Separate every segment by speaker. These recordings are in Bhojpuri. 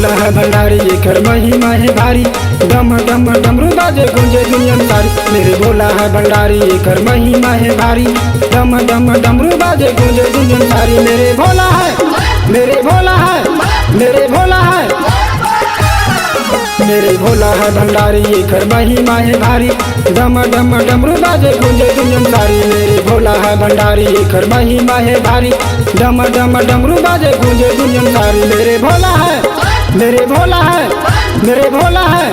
Speaker 1: भोला है भंडारी ये कर महिमा है भारी, डम डम डमरू बाजे गूंजे दुनिया सारी। मेरे भोला है भंडारी ये कर महिमा है भारी, डम डम डमरू बाजे गूंजे दुनिया सारी। मेरे भोला है, मेरे भोला है, मेरे भोला है, मेरे भोला है भंडारी ये कर महिमा है भारी, डम डम डमरू बाजे गूंजे दुनिया सारी। मेरे भोला है भंडारी ये कर महिमा है भारी, डम डम डमरू बाजे गूंजे दुनिया सारी। मेरे भोला है, मेरे भोला है, मेरे भोला है।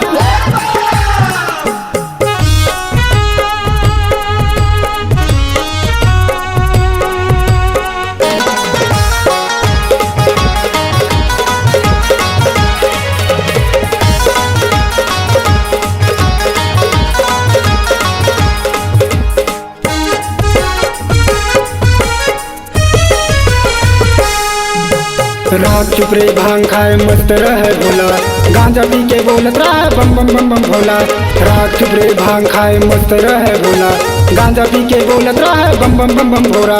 Speaker 1: रात चुप रे भांग खाए मस्त रहे भोला, गांजा पी के बोलत रहे बम बम बम बम भोला। रात चुप रे भांग खाए मस्त रहे भोला, गांजा पी के बोलत रहे बम बम बम बम भोला।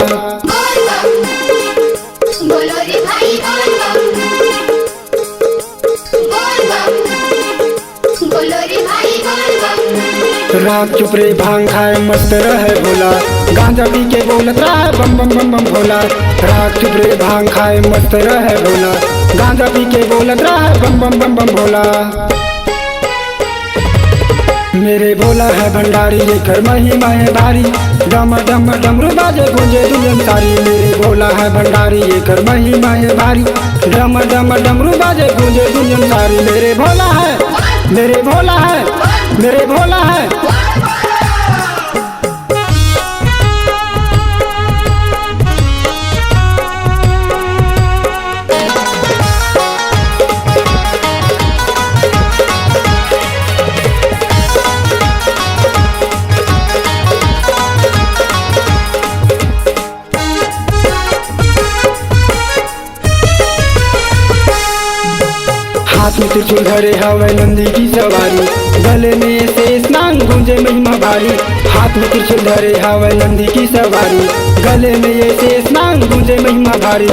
Speaker 2: बोलो रे भाई बोल बम, बोल बम, बोलो रे भाई बोल बम।
Speaker 1: रात चुप रे भांग खाए मस्त रहे भोला, गांजा पी के बोलत रहे बम बम बम बम भोला। रात चुप रे भांग खाए मस्त रहे भोला, गांजा पी के बोलत रहे बम बम बम बम भोला। मेरे भोला है भंडारी ये कर महिमा है भारी, डम डम डमरू बाजे गूंजे दुनिया सारी। मेरे भोला है भंडारी ये कर महिमा है भारी, डम डम डमरू बाजे गूंजे दुनिया सारी। मेरे भोला है, मेरे भोला है, मेरे भोला है। हाथ में त्रिशूल धरे हवे नंदी की सवारी, गले में शेष नाग गूंजे महिमा भारी। हाथ में त्रिशूल धरे हवे नंदी की सवारी, गले में ये शेष नाग गूंजे महिमा भारी।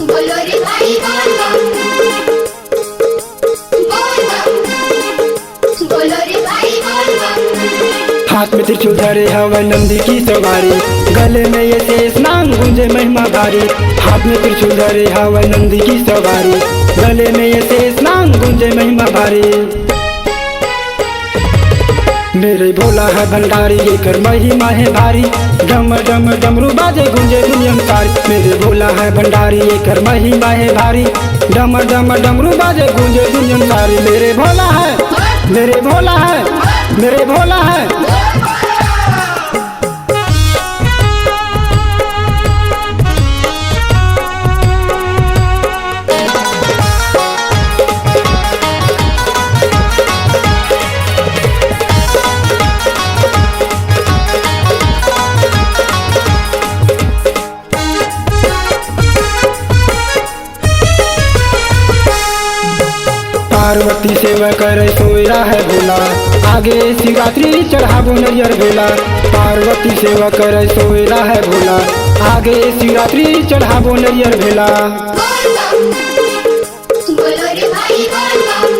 Speaker 2: बोलो रे भाई बोल बम, बोल बम, बोलो रे भाई बोल बम।
Speaker 1: हाथ में त्रिशूल धरे हवे नंदी की सवारी, गले में ये शेष नाग गूंजे महिमा भारी। हाथ में त्रिशूल धरे हवे नंदी की सवारी, गले में ये शेष नाग गूंजे महिमा भारी। मेरे भोला है भंडारी ये कर महिमा है भारी, डम डम डमरू बाजे गूंजे दुनिया सारी। मेरे भोला है भंडारी ये कर महिमा है भारी, डम डम डमरू बाजे गूंजे दुनिया सारी। मेरे भोला है, मेरे भोला है, मेरे भोला है। पार्वती सेवा करे सोयरा है भोला, आगे शिवरात्रि चढ़ाबो नरियर भेला। पार्वती सेवा करे सोयरा है भोला, आगे शिवरात्रि चढ़ाबो नरियर भेला।
Speaker 2: बोलो रे भाई बोल बम,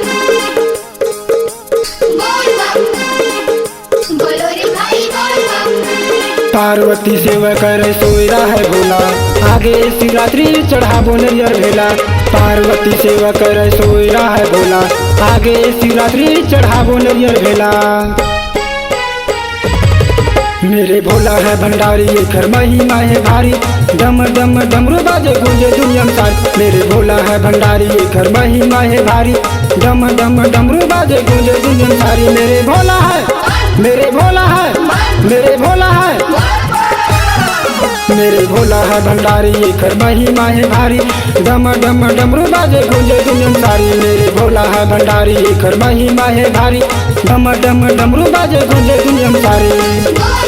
Speaker 2: बोल बम, बोलो रे भाई बोल बम।
Speaker 1: पार्वती सेवा करे सोयरा है भोला, आगे शिवरात्रि चढ़ाबो नरियर भेला। पार्वती सेवा करे सोयरा है भोला, आगे शिवरात्रि चढ़ाबो नरियर भेला। मेरे भोला है भंडारी ये कर महिमा है भारी, डम डम डमरू बाजे गूंजे दुनिया सारी। मेरे भोला है भंडारी ये कर महिमा है भारी, डम डम डमरू बाजे गूंजे दुनिया सारी। मेरे भोला है, मेरे भोला है, मेरे भोला है। मेरे भोला है भंडारी ये कर महिमा है भारी, डम डम डमरू बाजे गूंजे दुनिया सारी। मेरे भोला है भंडारी ये कर महिमा है भारी, डम डम डमरू बाजे गूंजे दुनिया सारी।